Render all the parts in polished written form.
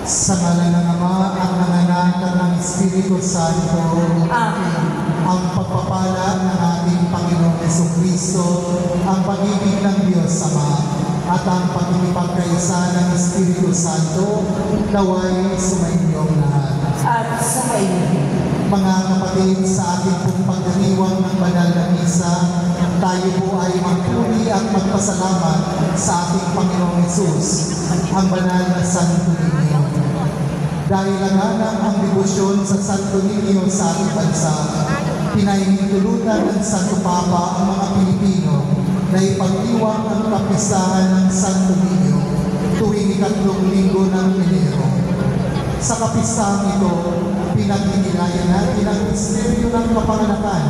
Sa ngalan ng Ama at ng Anak at ng Espiritu Santo. Amen. Ang pagpapala ng ating Panginoong Jesucristo, ang pag-ibig ng Diyos Ama, at ang pagkikipagkaisa ng Espiritu Santo, naway sumainyong lahat. At sumainyo. Mga kapatid, sa ating pong pagdiriwang ng banal na misa, tayo po ay magpuri at magpasalamat sa ating Panginoong Hesus, ang banal na Santo Niño. Dahil laganap ang debosyon sa Santo Niño sa ating bansa, pinahihintulutan ng Santo Papa ang mga Pilipino na ipagdiwang ang kapistahan ng Santo Niño tuwing ikatlong linggo ng Enero. Sa kapistahan ito, pinagnilayan natin ang misteryo ng kapanganakan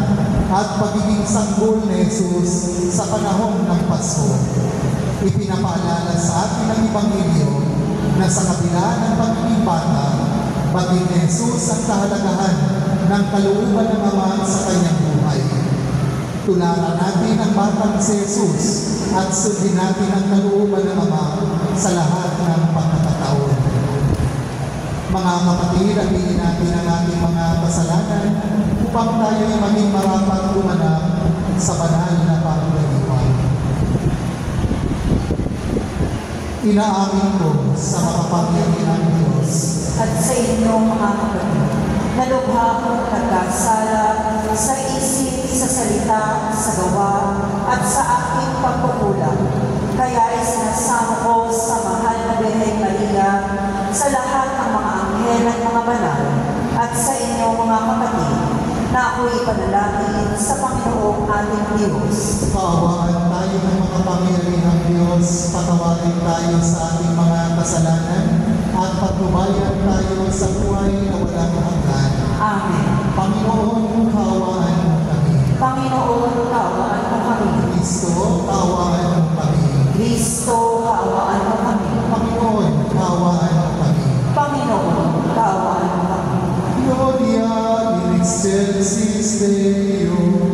at pagiging sanggol ni Jesus sa panahon ng Pasko. Ipinapaalala sa atin ang Ebanghelyo na sa kabila ng pagiging bata, batid ni Jesus ang kahalagahan ng kalooban ng Ama sa kanyang buhay. Tularan natin ang batang si Jesus at sundin natin ang kalooban ng Ama sa lahat ng pagkakataon. Mga kapatid, aminin natin ang ating mga kasalanan upang tayo ay maging marapat gumanap sa banal na pagdiriwang. Inaamin ko sa makapangyarihang Diyos At sa inyo mga kapatid, nalubha akong nagkasala sa isip, sa salita, sa gawa, at sa aking pagkukulang. Kaya isinasamo ko sa mahal na Birhen Maria, sa lahat ng mga anghel at mga banal, at sa inyo mga kapatid, na ako'y panalangin sa Panginoong ating Diyos. Kaawaan tayo ng makapangyarihang Diyos, patawarin tayo sa ating mga kasalanan, at patnubayan tayo sa buhay na walang hanggan. Amen. Panginoon, kaawaan mo kami. Panginoon, kaawaan mo kami. Kristo, kaawaan mo kami. Kristo, kaawaan mo kami. Panginoon, kaawaan mo kami. Panginoon, kaawaan mo kami. Gloria in excelsis Deo.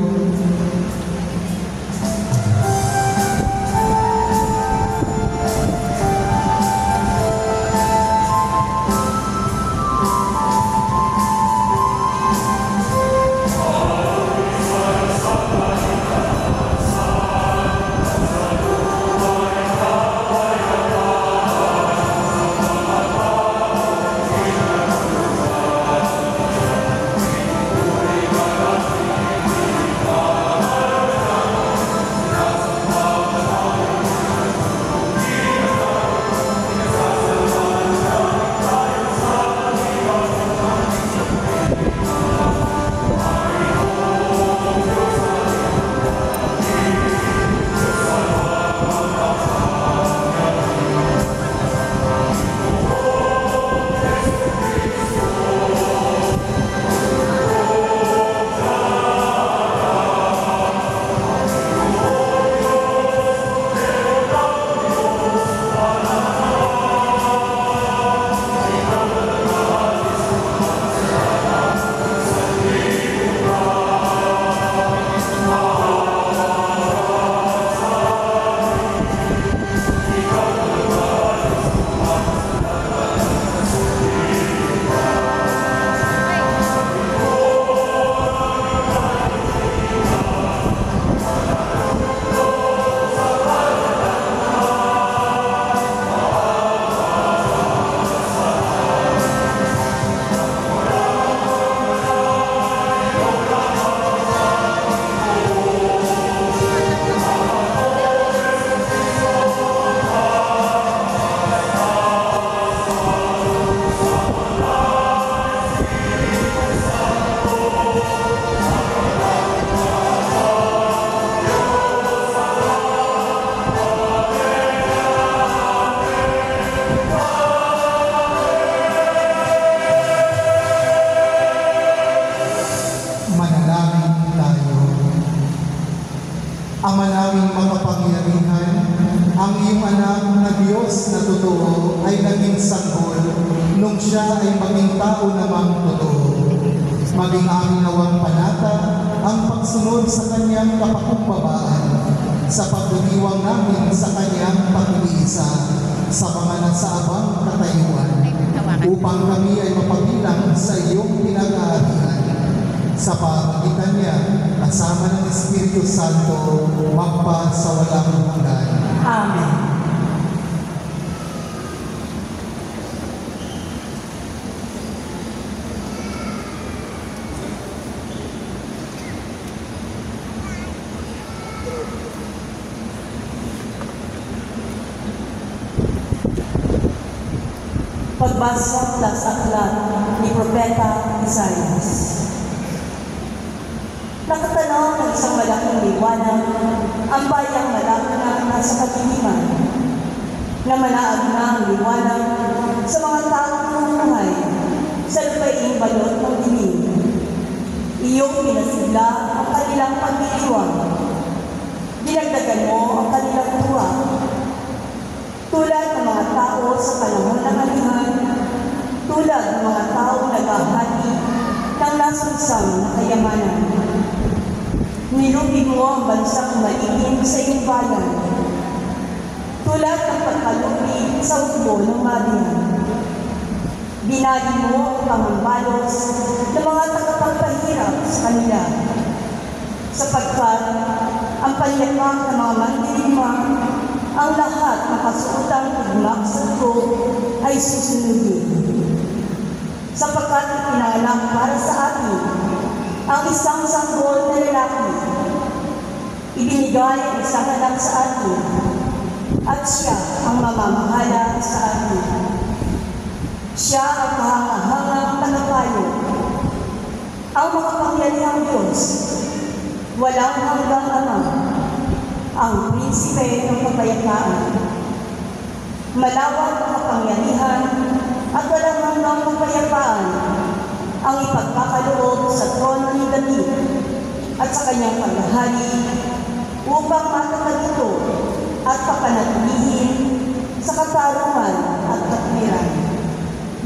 Diyos na totoo ay naging sanggol nung siya ay maging tao namang totoo. Maging amin nawang panata ang pagsunod sa kanyang kapakumbabaan sa pagdiriwang namin sa kanyang pag-iisa sa mga nasaabang katayuan upang kami ay mapabilang sa iyong pinag-aarihan. Sa pamagitan niya, kasama ng Espiritu Santo, magpa sa walang hanggan. Amen. Pagbasa sa aklat ni Propeta Isaias. Nakatanaw ng isang malaking liwanag ang bayang malaki na nasa kadiliman, na manaag na ang liwanag sa mga taong namuhay sa lupaing balot ng dilim. Iyong pinasigla ang kanilang pagdiriwang. Dinagdagan mo ang kanilang buwa. Tulad ng mga tao sa panahon ng alihan, tulad ng mga tao naghahati ng nasunsang na kayamanan. Nilubig mo ang bansang maligin sa iyong bayan, tulad ng pagkalubig sa ulo ng madihan. Binagi mo ang pangambalos ng mga tagapagpahirap sa kanila, sapagkat ang panyapak ng mga mandirigma, ang lahat ng kasuotang tugmak sa dugo ay susunodin. Sapagkat ipinanganak para sa atin ang isang sanggol na lalaki. Ibinigay ang isang anak sa atin, at siya ang mamamahala sa atin. Siya ang kahangahangang tagapayo, ang makapangyarihang Diyos, walang hanggang Ama, ang prinsipe ng kapayapaan. Malawak ang kapangyarihan at walang hanggang kapayapaan ang ipagkakaloob sa trono ni David at sa kanyang paghahari upang matatag ito at papanatilihin sa katarungan at katwiran,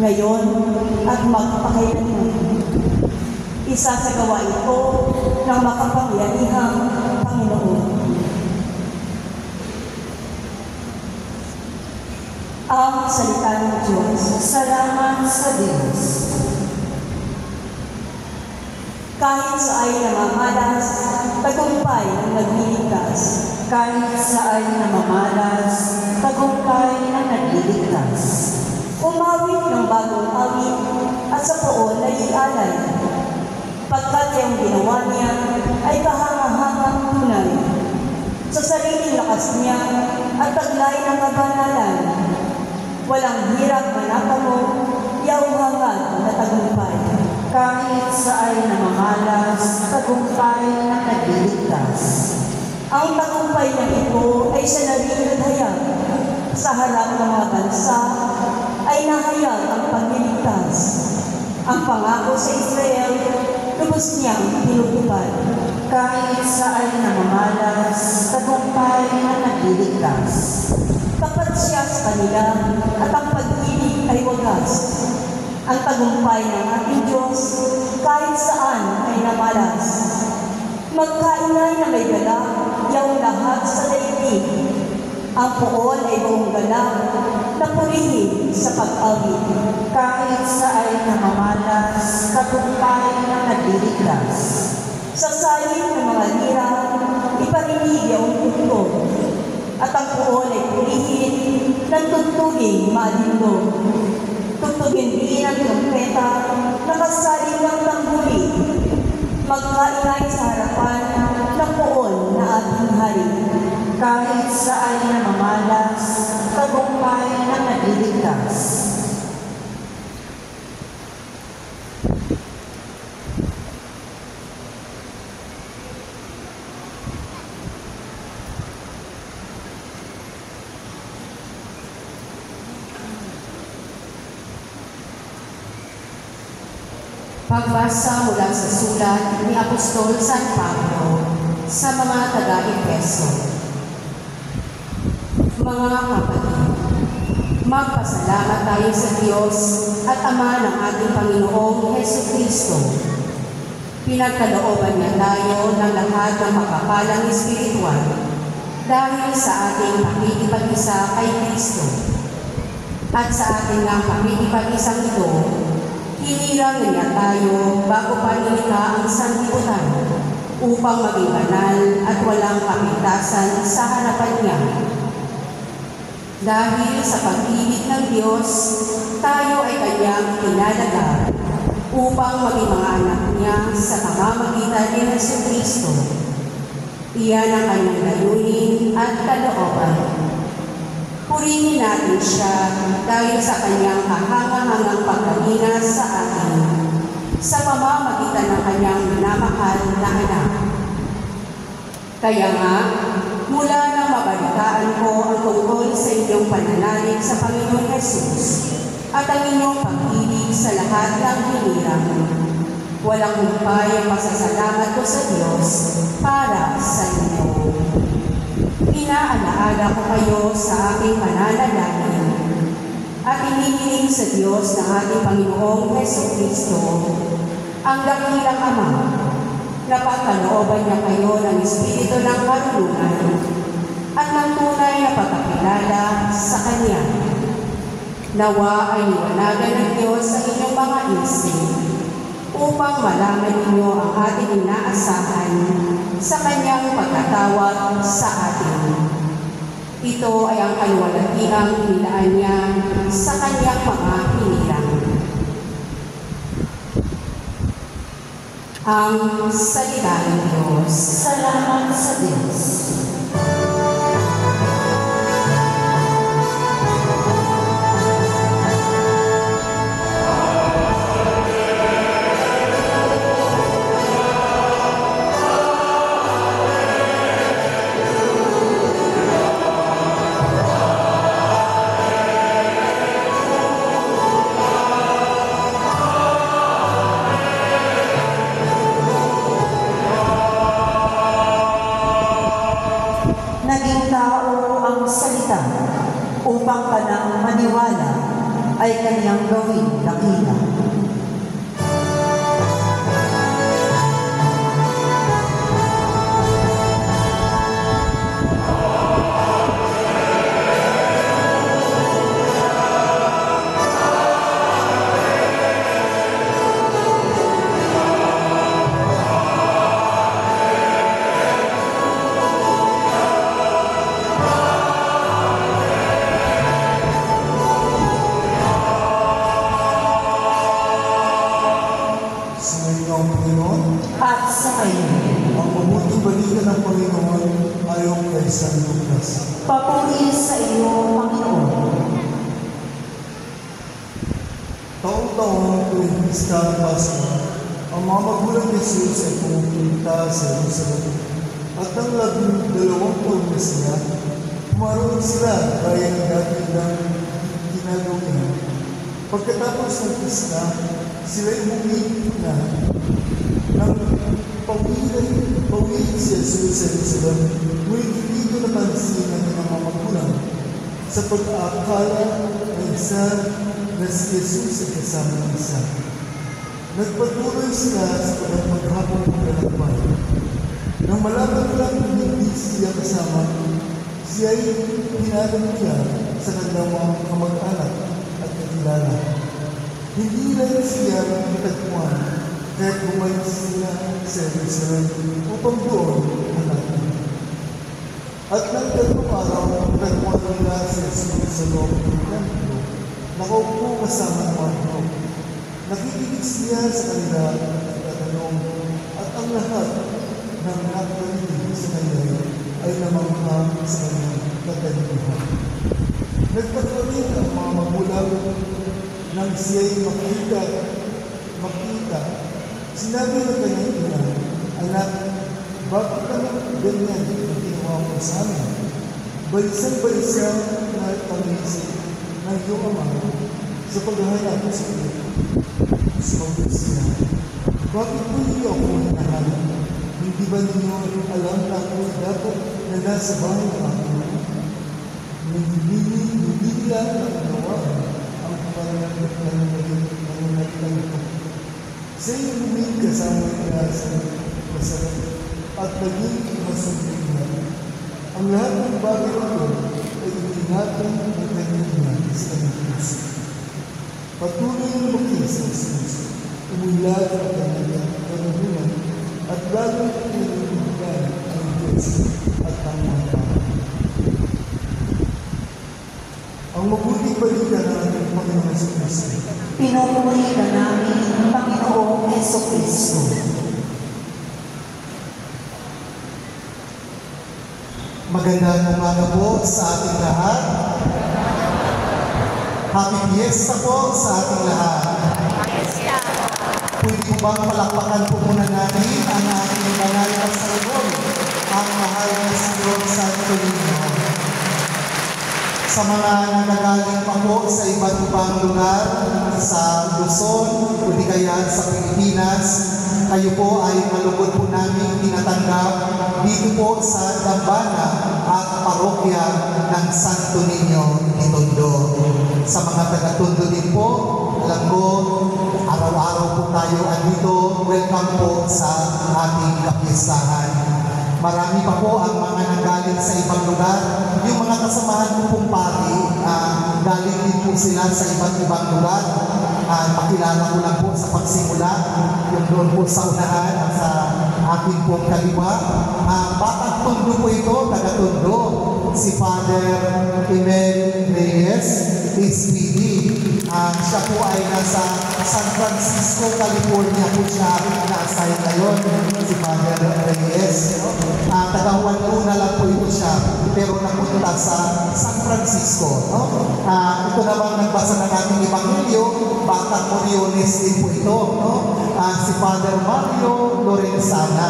ngayon at magpakailanman. Isasagawa ito ng makapangyarihang Panginoon. Ang salita ng Diyos. Salamat sa Diyos. Kahit sa ay namamalas, tagumpay ang nagliligtas. Kahit sa ay namamalas, tagumpay ang nagliligtas. Umawit ng bagong awit at sa poon ay ialay. Pagkat yung ginawa niya ay kahangahangang tunay. Sa sariling lakas niya at taglay ng kabanalan, walang hirap manatamo, yauhangan na tagumpay. Kahit sa ay namamalas, tagumpay ang nagliligtas. Ang tagumpay ng ito ay sa narinig-hayag. Sa harap ng mga bansa ay nahayag ang pagliligtas. Ang pangako sa Israel, lubos niyang tinutupad. Kahit sa ay namamalas, tagumpay ang nagliligtas. Tapat siya sa kanila at ang pag-ibig ay wagas. Ang tagumpay ng ating Diyos kahit saan ay namalas. Magkaingay na may galak, yaw lahat sa daigdig. Ang poon ay buong galak na purihin sa pag-awit. Kahit sa ay namamalas, tagumpay ang nagliligtas. Sa saling ng mga lira, iparinig ang tugtog. At ang poon ay purihin ng tugtuging maadindog. Tugtugin din ang trompeta na kasaling ng tanghuli. Magkaingay sa harapan ng poon na ating hari. Kahit sa ay namamalas, tagumpay ang nagliligtas. Pagbasa mula sa sulat ni Apostol San Pablo sa mga taga-Efeso. Mga kapatid, Magpasalamat tayo sa Diyos at Ama ng ating Panginoong Hesukristo. Pinagkalooban niya tayo ng lahat ng makapalang espiritual dahil sa ating pakikipag-isa kay Kristo. At sa ating ng pakikipag-isang ito, hinirang niya tayo bago pa nilikha ang sanlibutan upang maging banal at walang kapintasan sa harapan niya. Dahil sa pag-ibig ng Diyos, tayo ay kanyang pinalagay upang maging mga anak niya sa pamamagitan ni Jesucristo. Iyan ang kanyang layunin at kalooban. Purihin natin siya dahil sa kanyang kahanga-hangang pagkalinga sa atin sa pamamagitan ng kanyang minamahal na anak. Kaya nga, mula nang mabalitaan ko ang tungkol sa inyong pananalig sa Panginoon Jesus at ang inyong pag-ibig sa lahat ng hinirang, walang humpay ang pasasalamat ko sa Diyos para sa inyo. Inaalaala ko kayo sa aking pananalangin at inihiling sa Diyos ng ating Panginoong Jesucristo, ang dakilang Ama, na pagkalooban niya kayo ng Espiritu ng karunungan at ng tunay na pagkakilala sa Kanya. Nawa ay liwanagan ng Diyos sa inyong mga isip upang malaman ninyo ang ating inaasahan sa Kanyang pagkatawag sa atin. Ito ay ang kaluwalhatiang nilaan niya sa Kanyang mga hinirang. Ang salita ng Diyos. Salamat sa Diyos. Naging tao ang salita upang kanang maniwala ay kanyang gawing dakila. At sa kayo, Ang mabuting balita ng Panginoon ayon kay San Lucas. papuri sa iyo, Panginoon. Taong-taong tuwing pista ng Pasko, ang mga magulang ni Jesus ay pumupunta sa Jerusalem. At ang 12 taon na sila, pumaroon sila gaya ng dati ng ginagawa. Pagkatapos ng pista, sila umuwi na nang pawili si Jesus sa Jerusalem, ngunit hindi ko napansin ang mga magulang sa pag-aakala na isa na si Jesus ay kasama ng isa. Nagpatuloy sila sa paghahabol ng lalakbay. Nang malaman lang na hindi siya kasama, siya ay pinadam niya sa kanilang mga kamag-anak at kakilala. Hindi lang siya natagpuan, kaya bumalik sila sa Jerusalem upang doon hanapin. At nang 3 araw, natagpuan nila si Jesus sa loob ng templo, nakaupo kasama ng mga tao. Nakikinig siya sa kanila at tatanong, at ang lahat ng nakarinig sa kanya ay namangha sa kanyang katalinuhan. Nagpatuloy ang mga magulang nang siya'y makita. Sinabi ng kanyang ina, anak, bakit ka ganyan ang ginawa mo sa amin? Balisang-balisa na pag-iisip ng iyong ama sa paghahanap sa iyo. Sumagot siya, bakit po niyo ako hinahanap? Hindi ba ninyo alam na ako dapat na nasa bahay ng ako? Hindi nila na isang masarap at naging masaglihan. Ang lahat ng bagay ito ay itinatay ng kanyang sa Kristo. Patuloy na makisas umulat ang kanyang kanununan at lalong pinagpilihan ang Diyos at ang mga tao. Ang mabuting balita ng ating Panginoon Jesucristo. Pinupuri ka namin, Panginoong Jesucristo. Magandang umaga po sa ating lahat. Happy Fiesta po sa ating lahat. Pwede po bang palakpakan po muna natin ang ating banal na saragol, ang mahal na si Don Santo Niño. Sa mga nagagaling pa po sa iba't ibang lugar, sa Luzon, o di kaya sa Pilipinas, kayo po ay malugod po namin tinatanggap dito po sa Dambana at parokya ng Santo Niño ni Tondo. Sa mga taga-Tondo din po, alam ko, araw-araw po tayo andito. Welcome po sa ating kapistahan. Marami pa po ang mga nanggaling sa ibang lugar. Yung mga kasamahan ko pong pari, galing din po sila sa iba't ibang lugar. Pakilala ko lang po sa pagsimula, yung doon po sa unahan, sa aking pong kaliwa. Batang Tondo po ito, taga-Tondo, si Father Emel Reyes, SPD. Siya po ay nasa San Francisco, California po siya na-assign ngayon, si Father Reyes. Taga-Juan Luna lang po ito siya, pero napunta sa San Francisco. Ito naman nagbasa ng ating Ebanghelyo, Batang Moriones din po ito. Si Father Mario Lorenzana.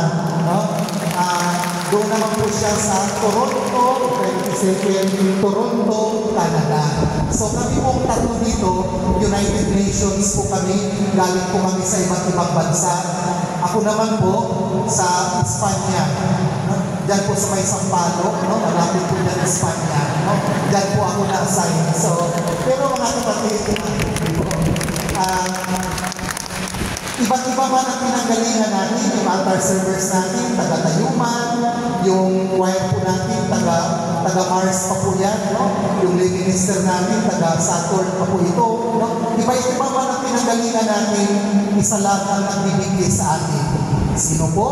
Doon naman po siya sa Toronto, Toronto, Canada. So kami pong tatlo dito, United Nations po kami, galing po kami sa iba't ibang bansa. Ako naman po sa Espanya. Diyan po sa may Sampalo, malapit po dyan Espanya. Diyan po ako na-assign. So, pero mga kapatid, iba't iba man ang pinanggalingan natin, yung altar servers natin, taga-Tayuman, yung choir po natin, taga-Mars pa po yan, yung lay minister natin, taga-Saturn pa po ito. Iba-iba man ang pinanggalingan natin, isa lang ang nagbibigay sa atin. Sino po?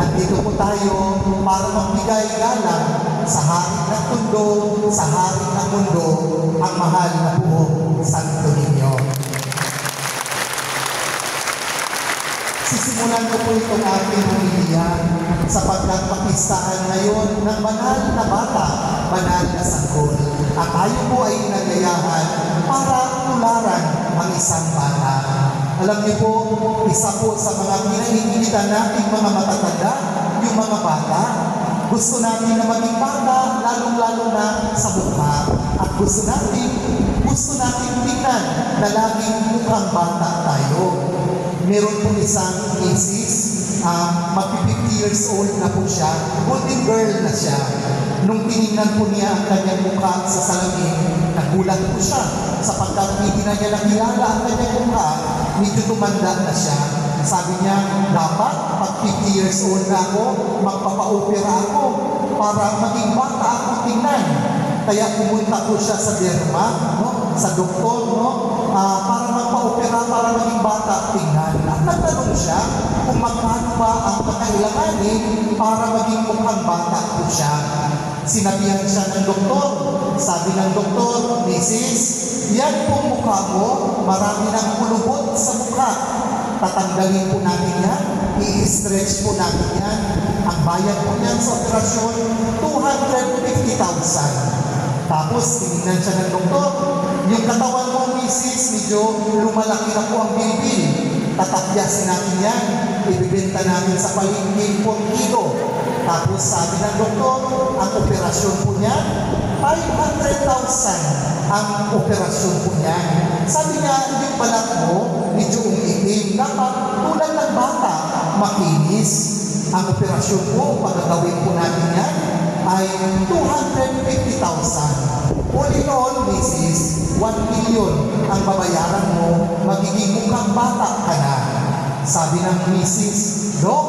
Andito po tayo para magbigay galang sa hari ng mundo, sa hari ng mundo, ang mahal na buong Santo Niño. Sisimulan ko po itong ating humiliya sapagkat pakistahan ngayon ng banal na bata, banal na sanggol. At tayo po ay nagayahan para tularan ang isang bata. Alam niyo po, isa po sa mga pinahihilitan nating mga matatanda, yung mga bata. Gusto natin na maging bata, lalong-lalo na sa mukha. At gusto natin tingnan na laging mukhang bata tayo. Meron po isang misis, mag-50 years old na po siya, golden girl na siya. Nung tinignan po niya ang kanyang mukha sa salamin, nagulat po siya sapagkat hindi na niya nakilala ang kanyang mukha, medyo tumanda na siya. Sabi niya, dapat pag 50 years old na ako, magpapa-opera ako para maging bata ako tingnan. Kaya pumunta po siya sa derma, sa doktor, para magpa-opera, para maging bata tingnan. At nagtanong siya kung magkano ba ang kakailanganin para maging mukhang bata po siya. Sinabihan siya ng doktor. Sabi ng doktor, Mrs., yan pong mukha mo, marami ng kulubot sa mukha. Tatanggalin po natin yan, i-stretch po natin yan. Ang bayad po niyan sa operasyon, 250,000. Tapos, tinignan siya ng doktor, yung katawan mo, Mrs., medyo lumalaki na po ang bilbil. Tatakyasin natin yan, ibibenta natin sa palengke 4 kilo. Tapos, sabi ng doktor, ang operasyon po niya, 500,000 ang operasyon po niya. Sabi niya, yung balat mo, medyo umiitim. Dapat, tulad ng bata, makinis. Ang operasyon po, pagkagawin po natin yan, ay 250,000. All in all, Mrs., 1 million ang babayaran mo, magiging mukhang bata ka na. Sabi ng misis, Dok,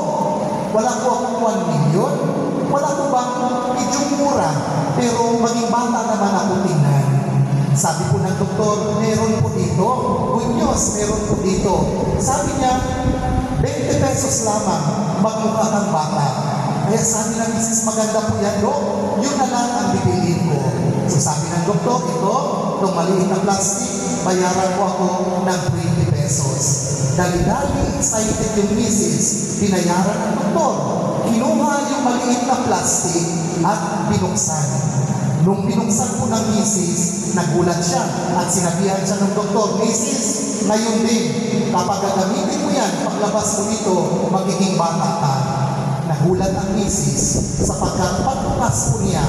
wala po akong 1 million. Wala po bang medyo mura, pero maging bata naman ako tingnan. Sabi po ng doktor, meron po dito. Good news, meron po dito. Sabi niya, 20 pesos lamang, magmukha kang bata. Kaya sabi ng misis, maganda po yan, Dok. Yun na lang ang bibiliin ko. So sabi ng doktor, itong maliit na plastic, bayaran ko ako ng 20 pesos. Dali-dali, excited yung misis, binayaran ng doktor. Kinuha yung maliit na plastic at binuksan. Nung binuksan po ng misis, nagulat siya at sinabihan siya ng doktor, Misis, ngayon din, kapag gagamitin mo yan, paglabas mo dito, magiging bata ka. Nagulat ang misis sapagkat pagbukas po niya,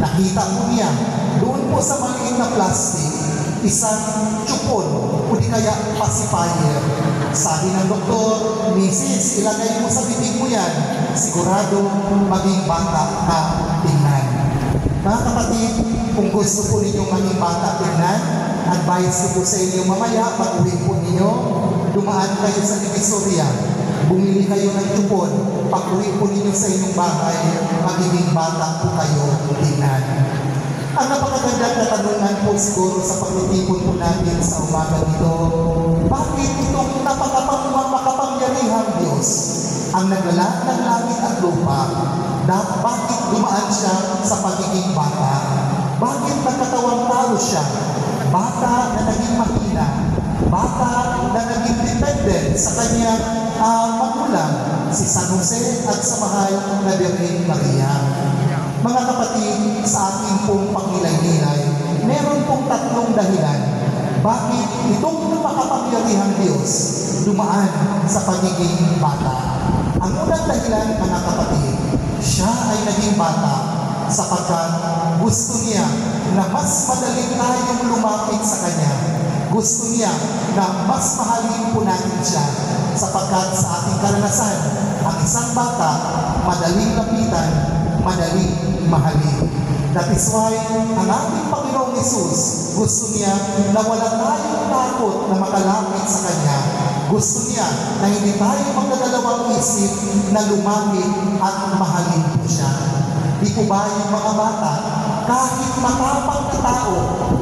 nakita po niya, doon po sa maliit na plastic, isang tsupon o di kaya pacifier. Sabi ng doktor, Misis, ilagay mo sa bibig mo yan, sigurado maging bata ka tingnan. Mga kapatid, kung gusto po ninyong maging bata tingnan, advice ko po sa inyo mamaya, pag-uwi po ninyo, dumaan kayo sa Divisoria, bumili kayo ng tsupon, pag-uwi po ninyo sa inyong bahay, magiging bata po kayo tingnan. Ang napakagandang katanungan po siguro sa pagtitipon po natin sa umaga nito, bakit itong makapangyarihang Diyos ang naglalaan ng langit at lupa, bakit dumaan siya sa pagiging bata? Bakit nagkatawang tao siya? Bata na naging mahina, bata na naging dependent sa kanyang magulang, si San Jose at sa mahal na Birhen Maria. Mga kapatid, sa ating pong pagmilay-nilay, meron pong 3 dahilan bakit itong makapangyarihang Diyos dumaan sa pagiging bata. Ang unang dahilan, mga kapatid, siya ay naging bata sapagkat gusto niya na mas madaling tayong lumapit sa Kanya. Gusto niya na mas mahalin po natin siya sapagkat sa ating karanasan, ang isang bata madaling lapitan, madaling mahalin. That is why ang ating Panginoong Hesus gusto niya na wala tayong takot na makalapit sa Kanya. Gusto niya na hindi tayo magdadalawang isip na lumapit at mahalin po siya. Di po ba yung mga bata, kahit matapang na tao,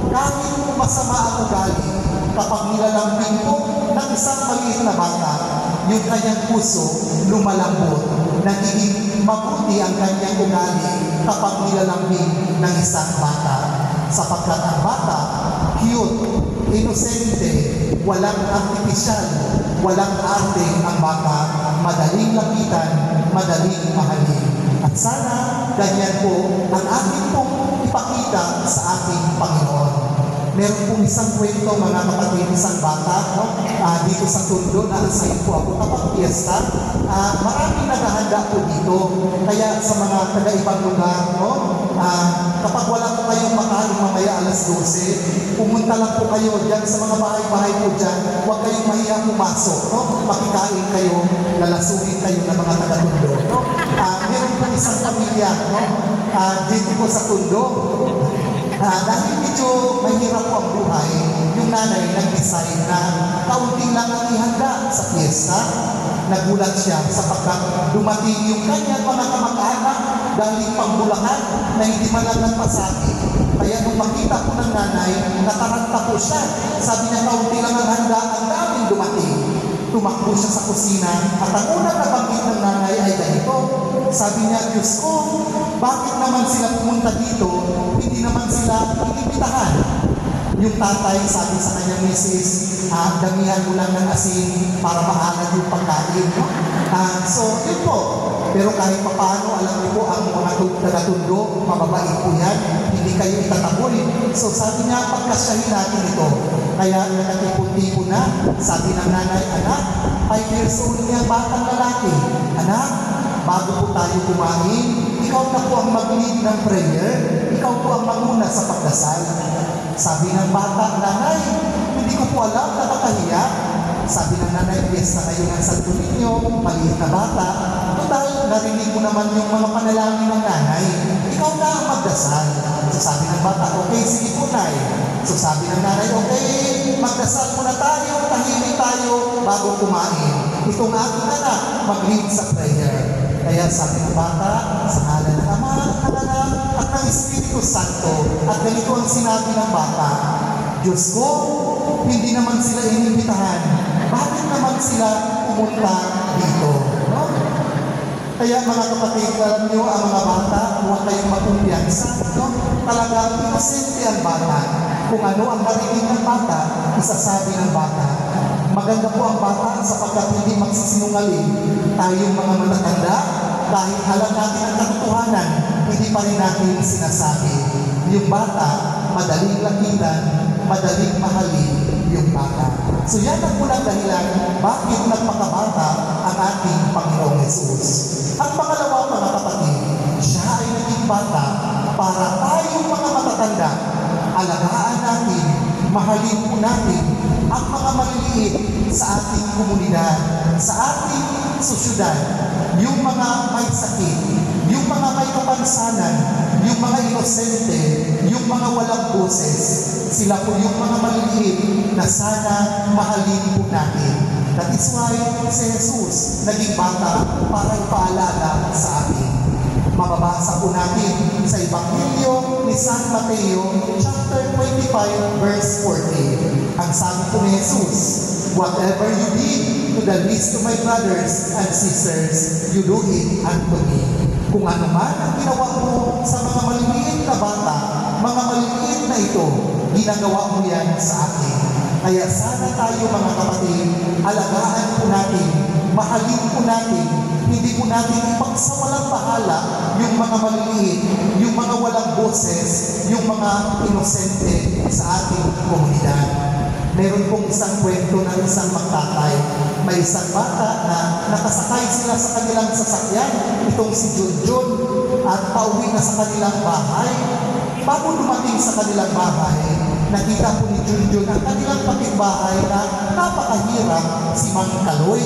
kahit masama ang ugali, kapag nilalambing po ng isang maliit na bata, yung kanyang puso lumalambot, nagiging mabuti ang kanyang ugali kapag nilalambing ng isang bata. Sapagkat ang bata, cute, inosente, walang artipisyal, walang arte ang bata, madaling lapitan, madaling mahalin. At sana, ganyan po ang ating pong ipakita sa ating Panginoon. Meron pong isang kwento, mga kapatid, isang bata, dito sa Tondo, naasayin po ako kapag piyesta. Maraming naghahanda po dito. Kaya sa mga taga-ibang lugar, kapag wala po kayong makain mamaya alas 12, pumunta lang po kayo dyan sa mga bahay-bahay po dyan. Huwag kayong mahiya pumasok. Makikain kayo, lalasuhin kayo ng mga taga-Tondo. Meron po isang pamilya dito po sa Tondo. Dahil medyo mahirap po ang buhay, yung nanay nag-decide na kaunting lang ang ihanda sa piyesta. Nagulat siya sapagkat dumating yung kanyang mga kamag-anak galing Pambulacan na hindi man lang nagpasabi. Kaya nung makita po ng nanay, nataranta po siya. Sabi niya, kaunti lang ang handa, ang daming dumating. Tumakbo siya sa kusina at ang unang nabanggit ng nanay ay ganito. Sabi niya, Diyos ko, bakit naman sila pumunta dito? Hindi naman sila inibitahan. Yung tatay sabi sa kanyang misis, damihan mo lang ng asin para maalat yung pagkain. So, yun po. Pero kahit paano, alam niyo po, ang mga taga-Tondo, mababait po yan, hindi kayo itataboy. So sabi niya, pagkasyahin natin ito. Kaya nagtipon-tipon na, sabi ng nanay, anak, 5 years old niya, batang lalaki. Anak, bago po tayo kumain, ikaw na po ang mag-lead ng prayer, ikaw po ang magmuna sa pagdasal. Sabi ng bata, nanay, hindi ko po alam, nakakahiya. Sabi ng nanay, piyesta kayo ng Santo Niño, maliit na bata. Total, narinig mo naman yung mga panalangin ng nanay. Ikaw na ang magdasal. So sabi ng bata, okay, sige po, nay. So sabi ng nanay, okay, magdasal muna tayo, tahimik tayo bago kumain. itong aking anak mag-lead sa prayer. Kaya sabi ng bata, sa ngalan ng Ama, ng Anak, at ng Espiritu Santo, at ganito ang sinabi ng bata, Diyos ko, hindi naman sila inimbitahan. Bakit naman sila pumunta dito? No? Kaya mga kapatid, alam nyo, ang mga bata, huwag kayong makumpiyansa. No? Talagang inosente ang bata. Kung ano ang narinig ng bata, isasabi ng bata. Maganda po ang bata sapagkat hindi magsisinungaling. Tayong mga matatanda, kahit alam natin ang katotohanan, hindi pa rin natin sinasabi. Yung bata, madaling lapitan, madaling mahalin yung bata. So yan ang unang dahilan bakit nagpakabata ang ating Panginoong Hesus. Ang pangalawa, mga kapatid, siya ay naging bata para tayong mga matatanda, alagaan natin, mahalin po natin ang mga maliliit sa ating komunidad, sa ating sosyudad, yung mga may sakit, yung mga may kapansanan, yung mga inosente, yung mga walang boses. Sila po yung mga maliliit na sana mahalin po natin. That is why si Jesus naging bata para ipaalala sa atin. Mababasa po natin sa Ebanghelyo ni San Mateo, chapter 25, verse 40. Ang sabi po ni Jesus, whatever you did to the least of my brothers and sisters, you do it unto me. Kung ano man ang ginawa mo sa mga maliliit na bata, mga maliliit na ito, ginagawa mo yan sa akin. Kaya sana tayo mga kapatid, alagaan po natin, mahalin po natin, hindi po natin ipagsawalang bahala yung mga maliliit, yung mga walang boses, yung mga inosente sa ating komunidad. Meron pong isang kwento ng isang magtatay. May isang bata na nakasakay sila sa kanilang sasakyan, itong si Junjun, at pauwi na sa kanilang bahay. Bago dumating sa kanilang bahay, nakita po ni Junjun ang kanilang kapitbahay na napakahirap, si Mang Kaloy.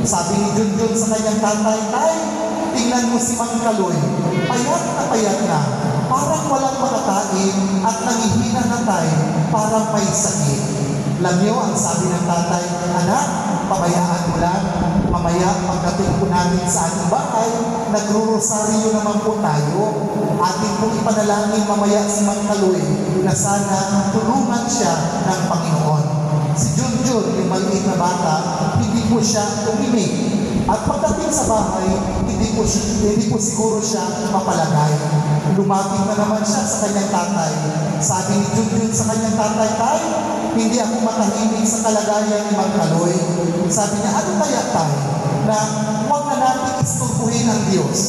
Sabi ni Junjun sa kanyang tatay, Tay, tingnan mo si Mang Kaloy, payat na, parang walang makakain at nangihina na tayo, parang may sakit. Alam niyo, ang sabi ng tatay, anak, pabayaan mo lang, mamaya pagdating po namin sa ating bahay, nagro-rosaryo naman po tayo. Ating pong ipanalangin mamaya si Mang Kaloy na sana tulungan siya ng Panginoon. Si Junjun, yung maliit na bata, hindi po siya tumimik. At pagdating sa bahay, hindi po siguro siya mapalagay. Lumapit na naman siya sa kanyang tatay. Sabi ni Junjun sa kanyang tatay, Tay, hindi ako matahimik sa kalagayan ni Mang Kaloy. Sabi niya, ano kaya tayo? Na huwag na natin isturbuhin ang Diyos.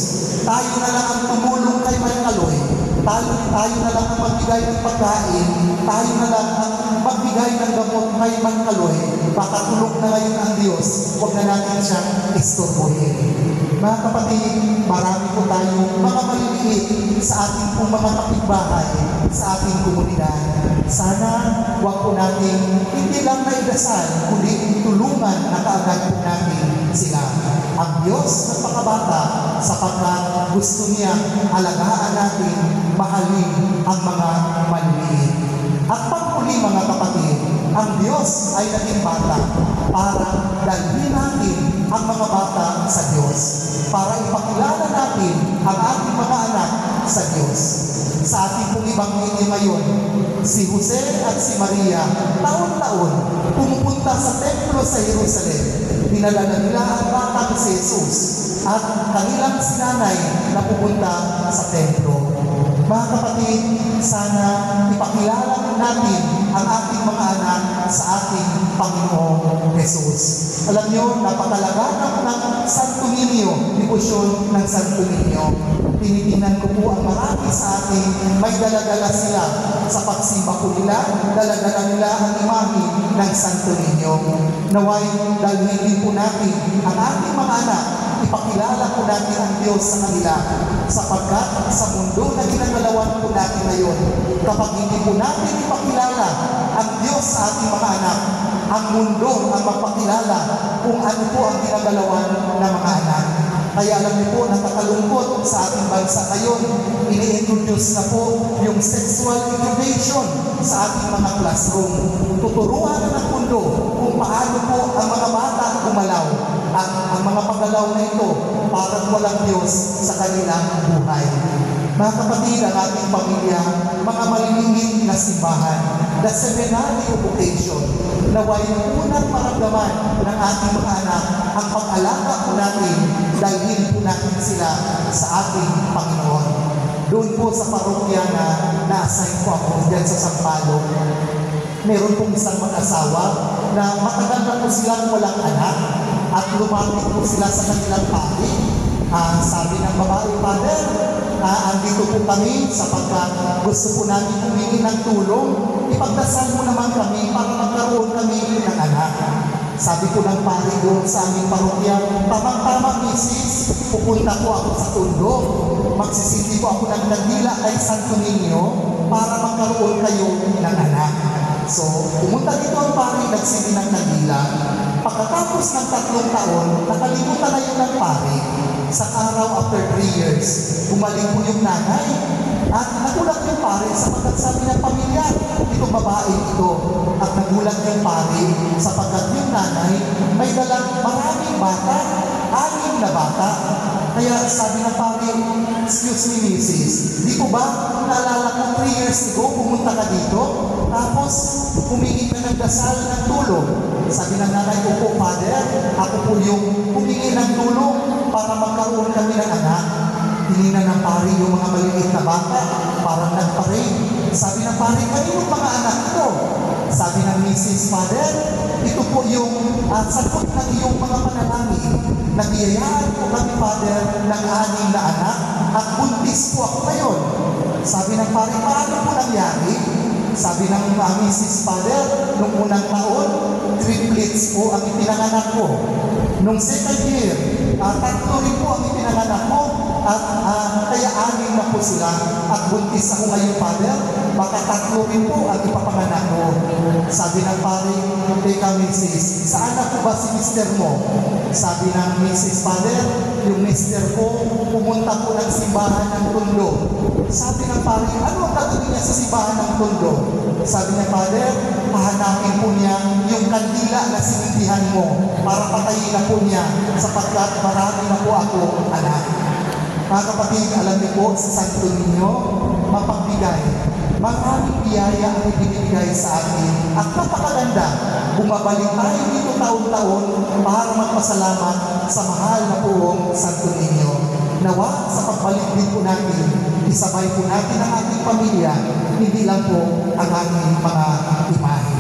Tayo na lang ang tumulong kay Mang Kaloy. Tayo na lang ang magbigay ng pagkain. Tayo na lang ang magbigay ng gamot kay Mang Kaloy. Baka tulog na ngayon ang Diyos. Huwag na natin siyang isturbuhin. Mga kapatid, marami po tayo mga maliliit sa ating pong mga kapitbahay, sa ating komunidad. Sana huwag po natin hindi lang naidasal, kundi tulungan na kaagad po natin sila. Ang Diyos nagpakabata sapagkat gusto niya alagaan natin, mahalin ang mga maliliit. At pagpuli mga kapatid, ang Diyos ay naging bata para dalhin natin ang mga bata sa Diyos, para ipakilala natin ang ating mga anak sa Diyos. Sa ating pong Ebanghelyo ngayon, si Jose at si Maria, taon-taon, pumupunta sa templo sa Jerusalem. Dinala na nila ang batang si Jesus at kanilang sinanay na pupunta sa templo. Mga kapatid, sana ipakilala natin ang ating mga anak sa ating Panginoong Jesus. Alam niyo, napakalaganap ng Santo Niño, debosyon ng Santo Niño. Tinitingnan ko po ang marami sa ating may daladala sila sa pagsimba po nila, daladala nila ang imahe ng Santo Niño. Naway, dalhin din po natin ang ating mga anak, ipakilala po natin ang Diyos sa kanila, sapagkat sa mundo na ginagalawan po natin ngayon, kapag hindi po natin ipakilala ang Diyos sa ating mga anak, ang mundo ang magpakilala kung ano po ang ginagalawan ng mga anak. Kaya alam niyo po, nakakalungkot sa ating bansa ngayon, ini-introduce na po yung sexual education sa ating mga classroom. Tuturuan na ng mundo kung paano po ang mga bata gumalaw. Ang mga paggalaw na ito, parang walang Diyos sa kanilang buhay. Mga kapatid, ang ating pamilya, mga maliliit na simbahan, the seminary of vocation, naway unang maramdaman ng ating mga anak ang pag-alaga po natin, dalhin po natin sila sa ating Panginoon. Doon po sa parokya na na-assign po ako dyan sa Sampalo, meron pong isang mag-asawa na matagal na po silang walang anak at lumapit po sila sa kanilang pari. Sabi ng babae, Father, andito po kami sapagkat gusto po namin humingi ng tulong. Ipagdasal mo naman kami para magkaroon kami ng anak. Sabi ko ng pari doon sa aming parokya, tamang-tama, misis, pupunta po ako sa Tondo. Magsisindi po ako ng kandila kay Santo Niño para magkaroon kayo ng anak. So, pumunta dito ang pari, nagsindi ng kandila. Pagkatapos ng 3 taon, nakalimutan na yun ng pari. Sa araw after 3 years, bumalik po yung nanay. At nagulat yung pari sapagkat sabi ng pamilya, itong babae ito. At nagulat yung pari sapagkat yung nanay may dalang maraming bata, 6 na bata. Kaya sabi ng pari, excuse me, misis, di po ba naalala ko 3 years ago, pumunta ka dito, tapos humingi ka ng dasal ng tulong. Sabi ng nanay ko po, Father, ako po yung humingi ng tulong para magkaroon kami ng anak. Tinignan ng pari yung mga maliliit na bata, parang nagparin. Sabi ng pari, kanino mga anak ko? Sabi ng Mrs. Father, ito po yung sagot ng iyong mga panalangin. Nabiyayaan po kami, Father, ng 6 na anak at buntis po ako ngayon. Sabi ng pari, paano po nangyari? Sabi ng Mrs. Father, nung unang taon, triplets po ang ipinanganak ko. Nung second year, 3 rin po ang ipinanganak ko. At kaya 6 na po sila at buntis ako ngayon, Father, baka 3 rin po ang ipapanganak ko. Sabi ng pari, teka, Mrs., saan na po ba si mister mo? Sabi ng Mrs. Father, yung mister ko pumunta po ng simbahan ng Tondo. Sabi ng pari, ano ang gagawin niya sa simbahan ng Tondo? Sabi ng Father, hahanapin po niya yung kandila na sinindihan mo para patayin na po niya sapagkat marami na po ako anak. Mga kapatid, alam niyo po, sa Santo Niño, mapagbigay. Maraming biyaya ang ibinibigay sa atin. At napakaganda, bumabalik tayo dito taon-taon para magpasalamat sa mahal na poong Santo Niño. Nawa, sa pagbalik din po natin, isabay po natin ang ating pamilya, hindi lang po ang ating mga imahe.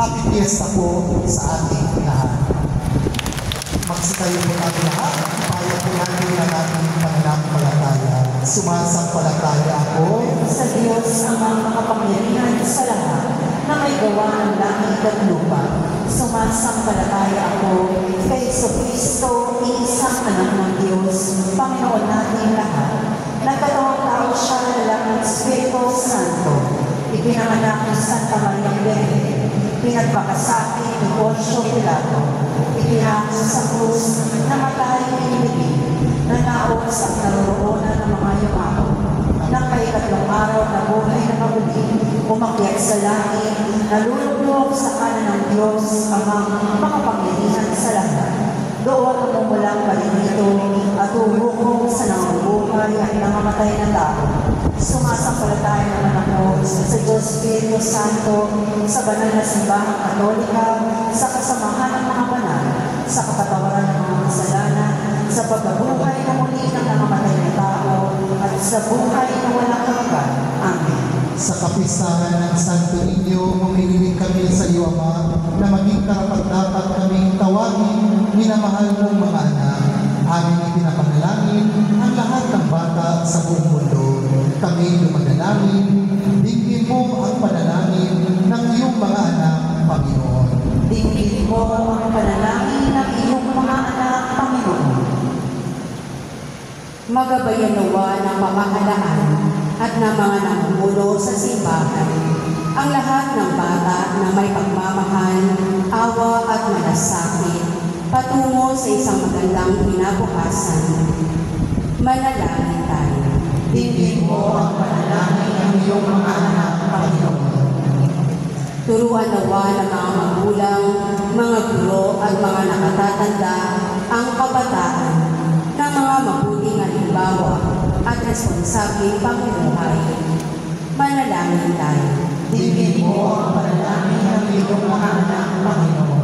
Happy Fiesta po sa ating lahat. Magsitayo po natin lahat. Paya po natin ang ating pananampalataya. Sumasampalataya ako sa Diyos ang makapangyarihan sa lahat na may gawa ng langit at lupa. Sumasampalataya ako kay Jesucristo, iisang anak ng Diyos, Panginoon natin lahat. Nagkatawang tao siya ng Espiritu Santo. Ipinanganak ng Santa Maria Virgen. Pinagpakasakit ni Poncio Pilato. Ipinako sa krus, namatay inibigin. Nanaog sa karoroonan ng mga yumao. Nang may 3 araw na buhay na mabuli, umakyat sa langit, nalulubog sa kanan ng Diyos ang makapangyarihan sa lahat. Doon umulang palinito at umukong sa nangabuhay at nangamatay na tao. Sumasampalataya naman ako sa Diyos Espiritu Santo, sa banal na simbahang Katolika, sa kasamahan ng mga banal, sa kapatawaran ng mga kasalanan, sa pagkabuhay na muli ng nangamatay na tao, at sa buhay na walang hanggan. Amen. sa kapistahan ng Santo Niño, humihiling kami sa iyo, Ama, na maging karapat-dapat kaming tawagin, minamahal mong mga anak. Aming ipinapanalangin ang lahat ng bata sa buong mundo. Kami lumagalangin, dinggin mo ang panalangin ng iyong mga anak, Panginoon. Dinggin mo ang panalangin ng iyong mga anak, Panginoon. Magabayan nawa ng pamahalaan at ng mga namumuno sa simbahan ang lahat ng bata na may pagmamahal, awa at malasakit patungo sa isang magandang kinabukasan. Manalangin tayo. Dinggin mo ang panalangin ng iyong mga anak, Panginoon. Turuan nawa ng mga magulang, mga guro at mga nakatatanda ang kabataan ng mga mabuting halimbawa at responsableng pamumuhay. Manalangin tayo. Dinggin mo ang panalangin ng iyong mga anak, Panginoon.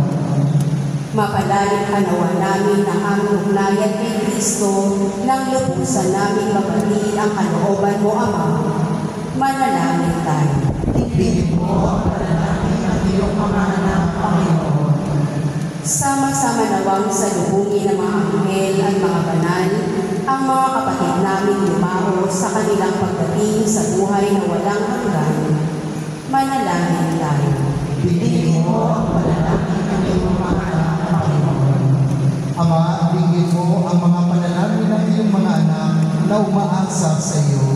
Mapalalim ka nawa namin ang aming ugnayan kay Kristo nang lubusan namin mabatiin ang kalooban mo, Ama. Manalangin tayo. Dinggin mo ang panalangin ng iyong mga anak, Panginoon. Sama-sama nawang salubungin ng mga anghel at mga banal ang mga kapatid namin lumaho sa kanilang pagdating sa buhay na walang hanggan. Manalangin tayo. Dinggin mo ang panalangin ng iyong mga anak, Panginoon. Ama, dinggin mo ang mga panalangin ng iyong mga anak na umaasa sa iyo.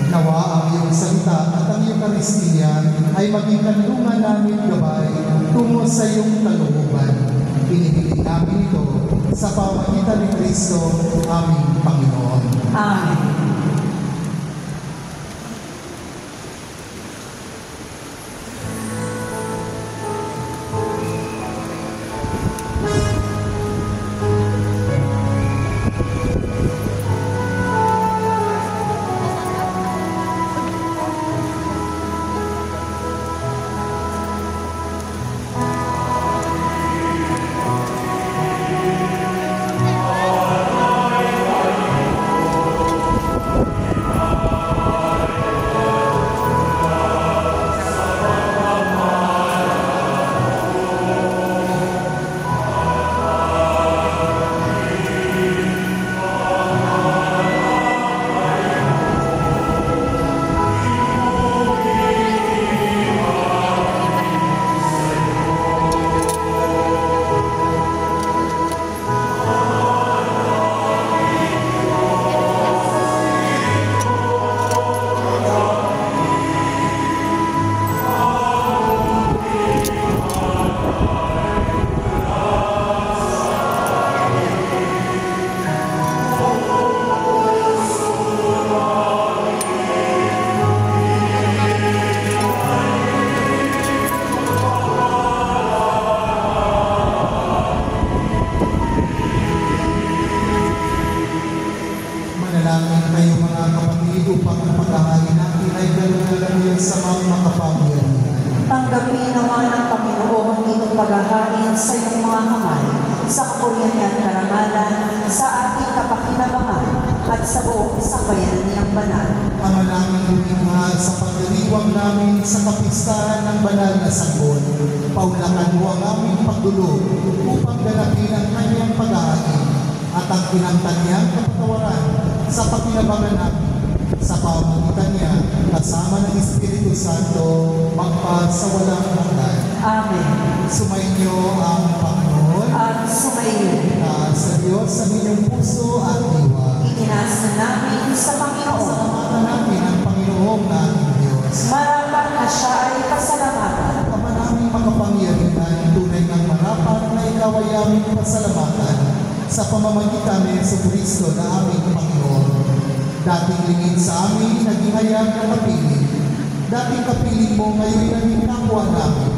Nawa ang iyong salita at ang iyong karistiya ay maging kanlungan namin gabay tungo sa iyong kalooban. Pinipilit namin ito sa pamamagitan ni Kristo, aming Panginoon. Amen. Manalangin kayo mga kapatid upang ang paghahain natin ay galungalan sa mga makapangyarihan. Tanggapin naman ng Panginoon itong paghahain sa iyong mga kamay, sa kapurihan at karangalan, sa ating kapakinabangan, at sa buong sambayan niyang banal. Ama namin lumikha sa pagdiriwang namin sa kapistahan ng banal na sanggol. Paulakan mo ang aming pagdulog upang ganapin ang kanyang paghahain at ang pinangtan niyang kapatawaran sa pakinabangan namin. Sa pamamagitan niya, kasama ng Espiritu Santo, magpa sa walang hanggan. Amen. Sumainyo ang Panginoon At sumayin, na sa Diyos sa inyong puso at diwa. itinaas na namin sa Panginoon. Salamatan natin ang Panginoong nating Diyos. Marapat na siya ay pasalamatan. Ama naming makapangyarihan, tunay ng marapat na ikaw ay aming pasalamatan sa pamamagitan ni Jesucristo na aming Panginoon. Dating lingid sa amin, naging hayag na kapiling. Dating kapiling mo, ngayon naging kapwa namin.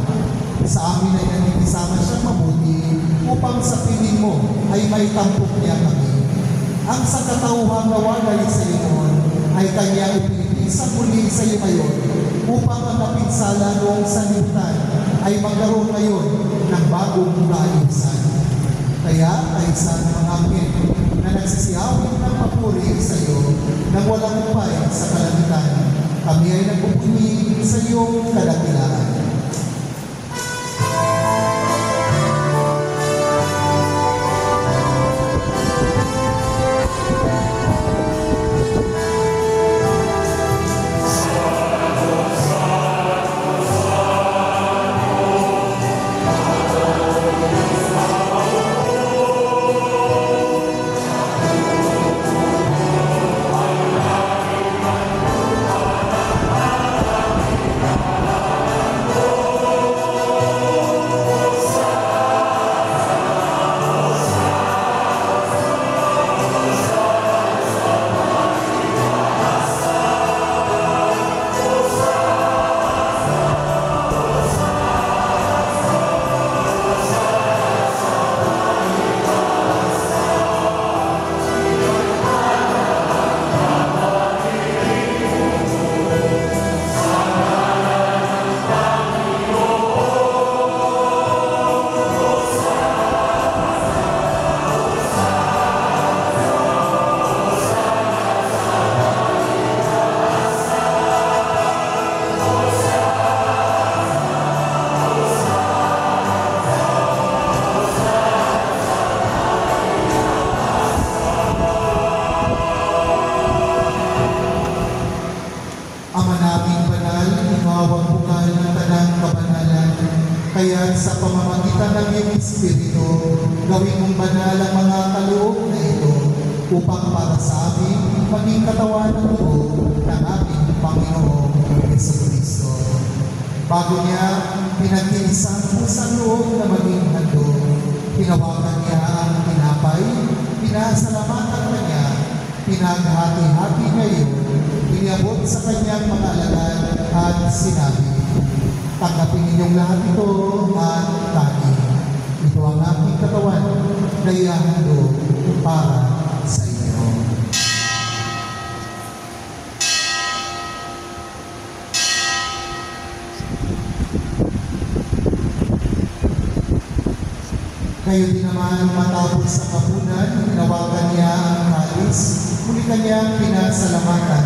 Sa amin ay naging isama siyang mabuti upang sa piling mo ay may tampok niya kami. Ang sangkatauhang nawagay sa iyo ay kanyang ipinipisang muli sa iyo ngayon upang ang napinsala noong sanlibutan ay magkaroon ngayon ng bagong kaayusan. Kaya ay sa mga amin na nagsisiyawin ng papuri sa iyo nang walang upay sa kalangitan, kami ay nagpupuni sa iyong kadakilaan. Kaya't sa pamamagitan ng iyong Espiritu, gawin mong banal ang mga kaloob na ito upang para sa amin maging katawan ng loob ng ating Panginoong Jesucristo. Bago niya pinagtiis ang pusang loob na maging handog, hinawakan niya ang tinapay, pinasalamatan kanya, pinaghati-hati ngayon, iniabot sa kanyang mga alagad at sinabi, "Tanggapin ninyong lahat ito at kanin. Ito ang aking katawan na ihahandog para sa inyo." Kayo din naman matapos sa kapunan, hinawakan niya ang kalis, muli kanyang pinasalamatan,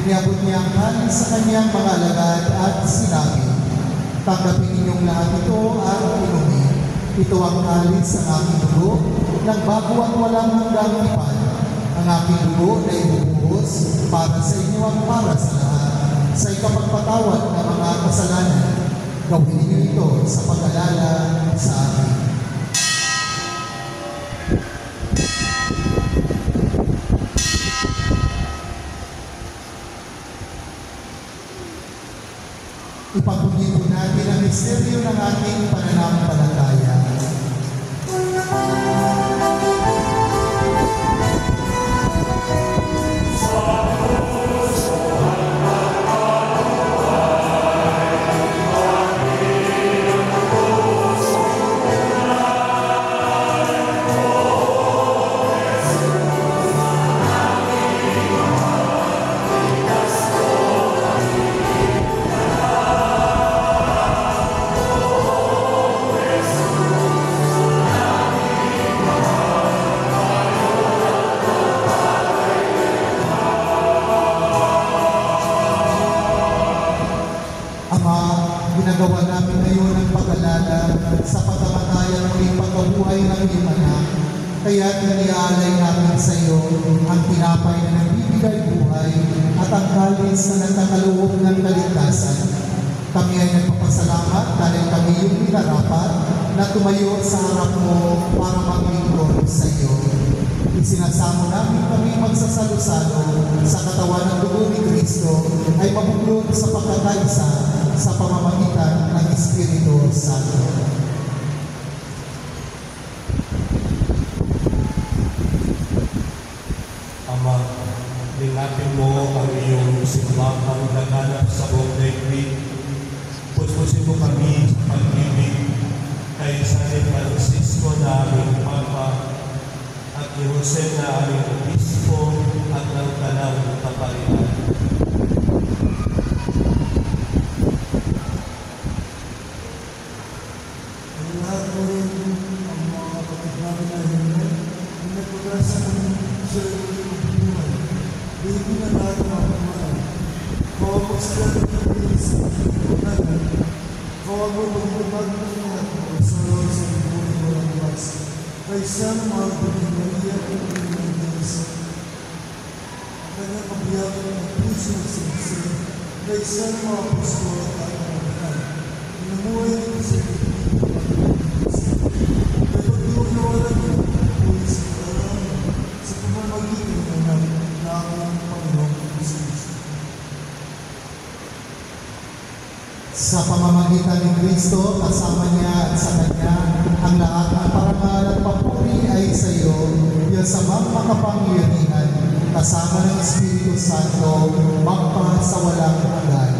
iniabot niya ang kalis sa kanyang mga alagad at sinabi, "Tanggapin ninyong lahat ito at inumin. Ito ang kalis ng aking dugo, ng bago at walang hanggang tipan. Ang aking dugo na ibubuhos para sa inyo at para sa lahat, sa ikapagpatawad ng mga kasalanan. Gawin ninyo ito sa pag-alala sa akin." Ipagpugin po natin ang misteryo ng ating pananampalataya. Ginagawa namin ngayon ang pag-alala sa pagkamatay at muling pagkabuhay ng iyong anak. Kaya't iniaalay namin sa iyo ang tinapay na nagbibigay buhay at ang kalis na nagkakaloob ng kaligtasan. Kami ay nagpapasalamat dahil kami yung minarapat na tumayo sa harap mo para maglingkod sa iyo. Isinasamo namin kami magsasalo-salo sa katawan ng dugo ni Kristo ay mabuklod sa pagkakaisa sa pamamagitan ng Espiritu Santo. Ama, lingapin mo ang iyong simbahang naganap sa buong daigdig. Puspusin mo kami sa pag-ibig kay San Francisco na aming Papa at ni Jose na aming Obispo at ng Kanang Kaparian. Lahat mo rin ang mga kapatid namin na hindi nagpagasa ng sa buhay. Baby na lahat ng mga pamahan. Kawag mo sila ng pagkakas sa natin. Kawag mo magpapag ng lahat ng saraw sa buhay walang buwas. Kaysa ng mga kapatid na iyak ang kanyang Diyos. Kanyang kabiyakan ng puso ng sinisira. Kaysa ng mga puso at aking mga inamuhay ng sa Sa pamamagitan ni Kristo, kasama niya at sa Kanya, ang lahat ng parangal at papuri ay sa iyo, Diyos amang makapangyarihan, kasama ng Espiritu Santo, magpa sa walang hanggan.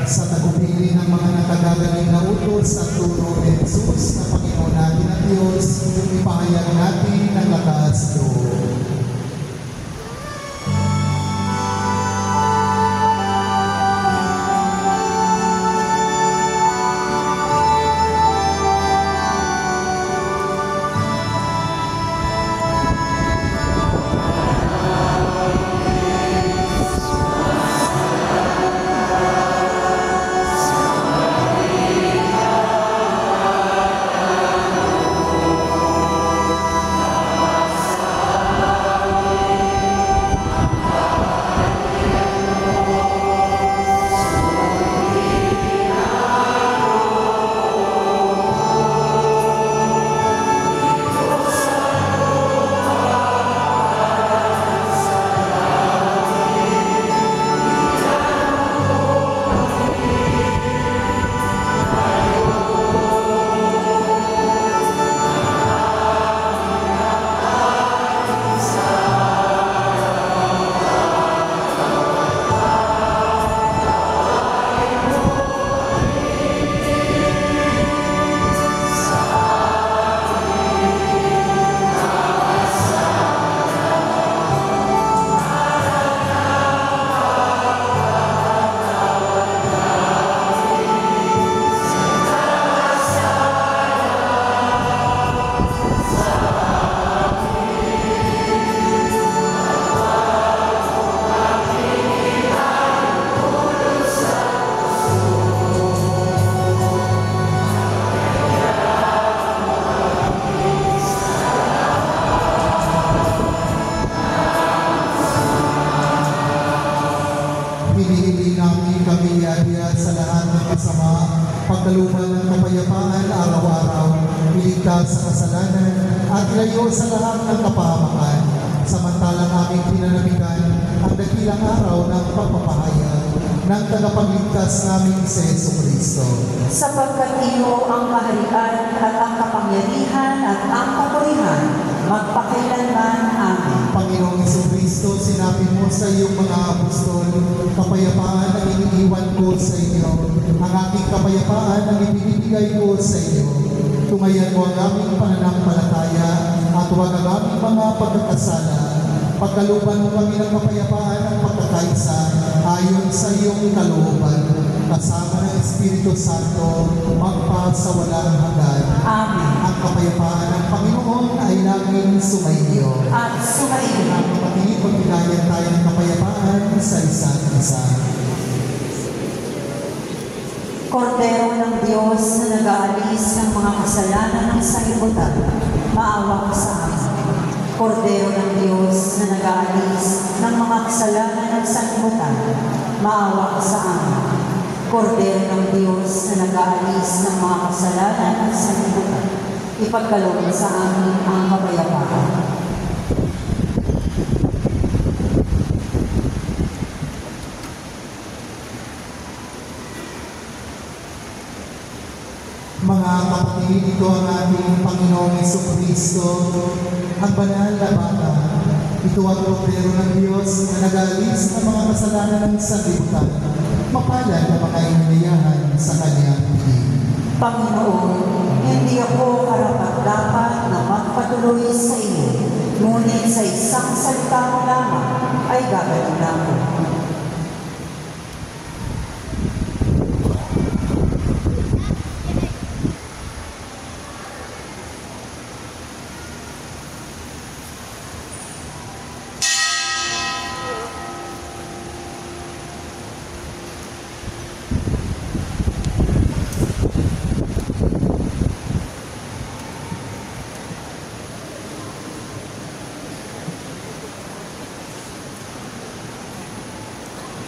Sa tagumpili ng mga nakagagaling na utos at turo ni Jesus na Panginoon natin at Diyos, ipahayag pagkalooban ng kapayapaan araw-araw, iligtas sa kasalanan at ilayo sa lahat ng kapahamakan, samantalang aming pinanamigan ang dakilang araw ng pagpapahayag ng tagapagligtas namin si Jesucristo. Sapagkat iyo ang kaharian at ang kapangyarihan at ang kapurihan, magpakailanman. Amen. Panginoong Jesucristo, sinabi mo sa iyong mga apostol, kapayapaan ang iniiwan ko sa inyo, ang aking kapayapaan ang ibinibigay ko sa inyo. Tungayan mo ang aming pananampalataya at huwag ang aming mga pagkakasala. Pagkalooban mo kami ng kapayapaan at pagkakaisa ayon sa iyong kalooban, kasama ng Espiritu Santo, magpa sa walang hanggan. Amen. Ang kapayapaan ng Panginoon ay laging sumaiyo. At sumaiyo. Mga kapatid, magbigayan tayo ng kapayapaan sa isa't isa. Kordero ng Diyos na nag-aalis ng mga kasalanan ng sanlibutan, maawa ka sa amin. Kordero ng Diyos na nag-aalis ng mga kasalanan ng sanlibutan, maawa ka sa amin. Kordero ng Diyos na nag-aalis ng mga kasalanan ng sanlibutan, ipagkaloob sa amin ang kapayapaan. Mga kapatid, ito ang ating Panginoong Jesucristo, ang banal na bata. Ito ang kordero ng Diyos na nag-aalis ng mga kasalanan ng sanlibutan. Mapalad na mga ininayahan sa kanyang piling. Panginoon, hindi ako karapat-dapat na magpatuloy sa iyo, ngunit sa isang salita mo lamang ay gagawin ako.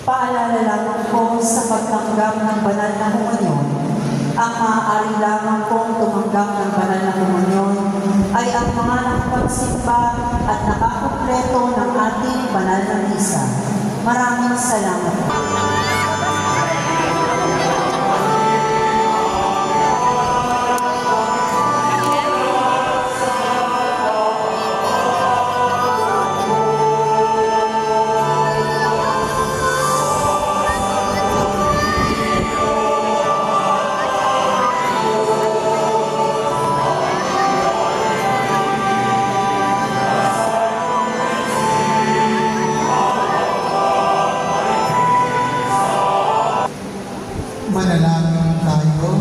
Paalala lamang ko sa pagtanggap ng banal na komunyon. Ang maaari lamang kong tumanggap ng banal na komunyon ay ang mga nakapagsimba at nakakumpleto ng ating banal na misa. Maraming salamat. Manalangin tayo.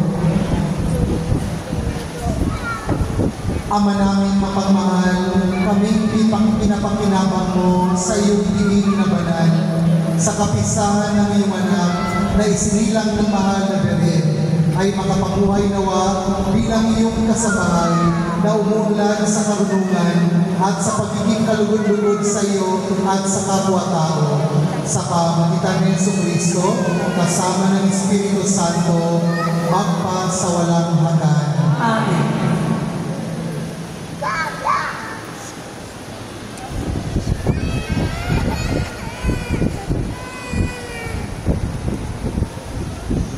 Ama namin mapagmahal, kaming pinapakinabang mo sa iyong diin na banal, sa kapisahan ng iyong anak na isinilang ng mahal na beren, ay makapabuhay nawa bilang iyong kasabahay na umuunlad sa karunungan at sa pagiging kalugod-lugod sa iyo at sa kapwa-tao. Sa pamagitan ng Jesucristo, kasama ng Espiritu Santo, magpa sa walang hanggan. Amen.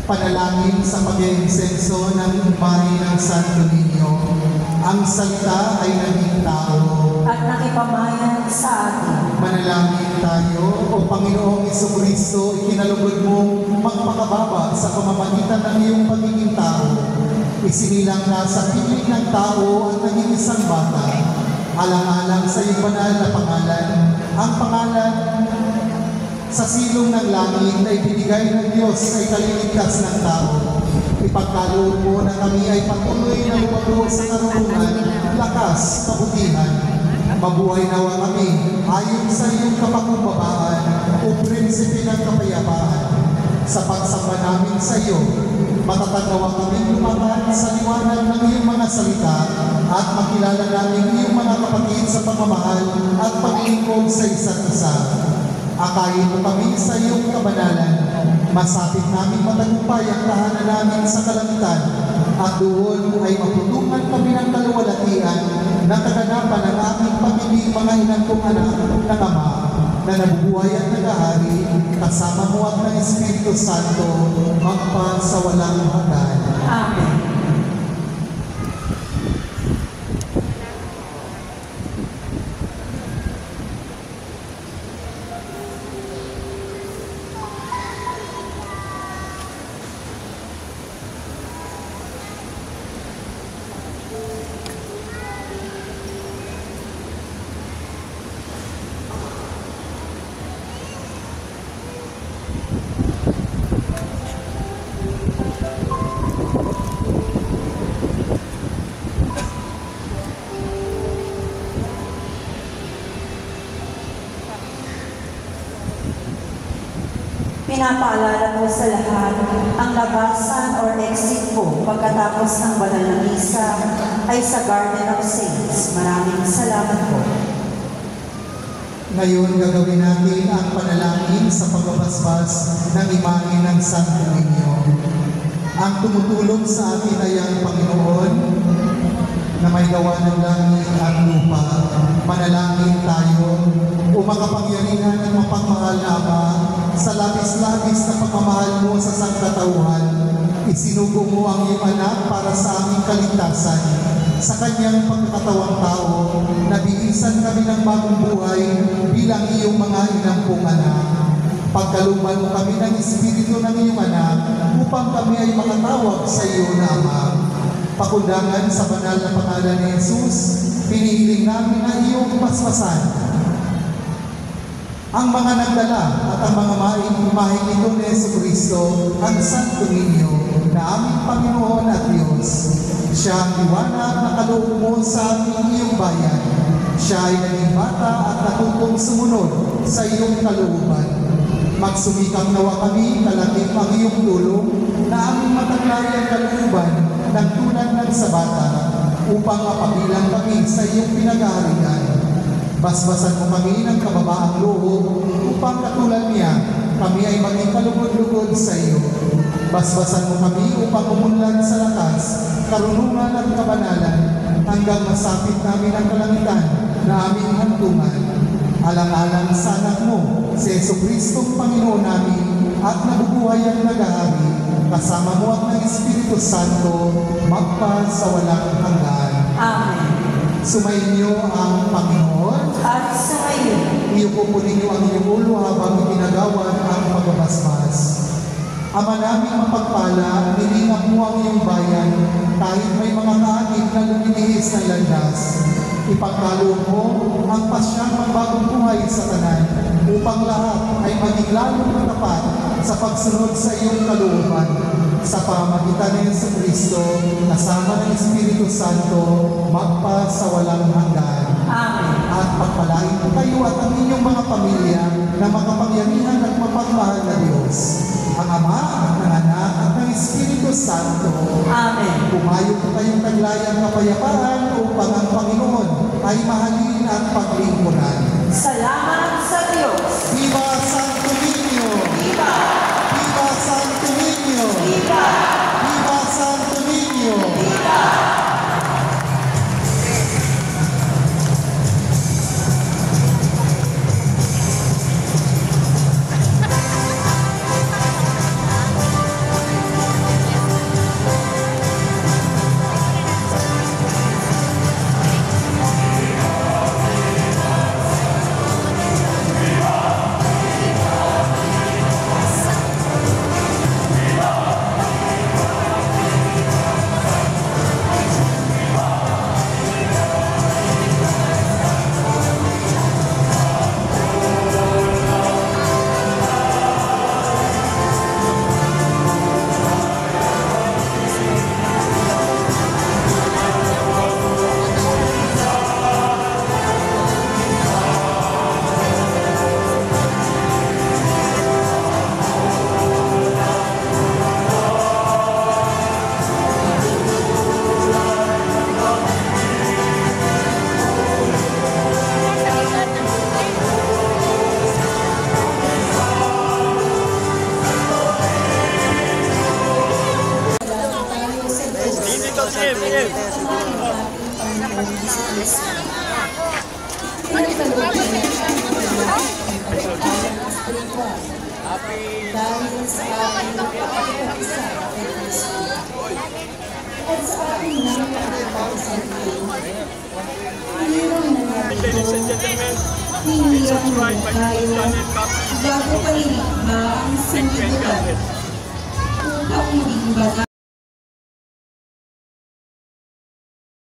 Panalangin sa pag-iinsenso ng imahe ng Santo Niño. Ang salita ay naging tao. At nakipamayan sa atin. Manalangin tayo, O Panginoong Jesucristo, ikinalugod mo magpakababa sa pamamagitan ng iyong pagiging tao. Isinilang na sa piling ng tao at naging isang bata. Alang-alang sa iyong banal na pangalan, ang pangalan sa silong ng langit na ibinigay ng Diyos ay kaliligtas ng tao. Ipagkaloob mo na kami ay patuloy na lumago sa karunungan, lakas, kabutihan. Mabuhay nawa kami ayon sa iyong kapakumbabaan o prinsipe ng kapayapaan. Sa pagsamba namin sa iyo, matatagawa kami lumaban sa liwanag ng iyong mga salita at makilala namin iyong mga kapatid sa pagmamahal at paglingkod sa isa't isa. Akayin mo kami sa iyong kabanalan Masapit namin matagumpay ang tahanan namin sa kalangitan at doon ay maputungan kami ng kaluwalhatian na kaganapan ng aming pag-ibig mga inangkong anak ng Ama na nabubuhay at nag-ahari kasama mo at ng Espiritu Santo magpa sa walang hanggan. Amen. Pinapaalala ko sa lahat ang labasan or exit po pagkatapos ng banal na misa ay sa Garden of Saints. Maraming salamat po. Ngayon gagawin natin ang panalangin sa pagbabasbas ng imahe ng Santo Niño. Ang tumutulong sa atin ay ang Panginoon na may gawa ng langit at lupa. Manalangin tayo, o makapangyarihan at mapagmahal na Ama, sa labis-labis na pagmamahal mo sa sangkatauhan, isinugo mo ang iyong anak para sa aming kaligtasan. Sa kanyang pagkakatawang tao, nabihisan kami ng bagong buhay bilang iyong mga inampong anak. Pagkalooban mo kami ng Espiritu ng iyong anak upang kami ay makatawag sa iyo na Ama. Pakundangan sa banal na pangalan ni Jesus, pinihiling namin na iyong paspasan ang mga nagdala at ang mga mahing ito ni Jesucristo, ang Santo Niño, na aming Panginoon at Diyos. Siya ang liwanag na kaloob mo sa aming iyong bayan. Siya ay naging bata at natutong sumunod sa iyong kalooban. Magsumikap nawa kami, kalakip ang iyong tulong, na aming mataglay ang kalooban ng tulad ng sa bata, upang mapabilang kami sa iyong pinag-aarigan. Basbasan mo kami ng kababaang loob upang katulad niya, kami ay maging kalugod-lugod sa iyo. Basbasan mo kami upang umunlad sa lakas, karunungan at kabanalan hanggang masapit namin ang kalangitan na aming hantungan. Alang-alang sa anak mo, si Jesucristo Panginoon namin at nabubuhay ang nag-ahari, kasama mo at ng Espiritu Santo, magpa sa walang hanggan. Amen. Sumainyo ang Panginoon. At sumayin. Iyukupunin niyo ang inyong ulo habang itinagawan ang pagbabasbas. Ama namin mapagpala, nilingap mo ang iyong bayan kahit may mga kaanib na lumilihis ng landas. Ipagkaloob mo ang pasyang magbagong buhay sa tanan upang lahat ay maging lalong matapat sa pagsunod sa iyong kalooban. Sa pamamagitan ni Jesucristo, kasama ng Espiritu Santo, magpa sa walang hanggan. Amen. At pagpalain po kayo at ang inyong mga pamilya na makapangyarihan at mapagmahal na Diyos, ang Ama, ang Anak, at ang Espiritu Santo. Amen. Pumayo po kayong naglayang kapayapaan upang ang Panginoon ay mahalin at paglingkuran. Salamat sa Diyos. Viva Santo Niño! Viva! Viva Santo Niño! Viva! Viva Santo Niño! Viva! Viva Diyos. Pinagkalooban niya ang mga dahil sa aking pagkakita kay Kristo. At sa aking nakakatawa sa iyo, hinirang na natin hinirang na tayo bago pa ilikha ang sanlibutan upang hindi baga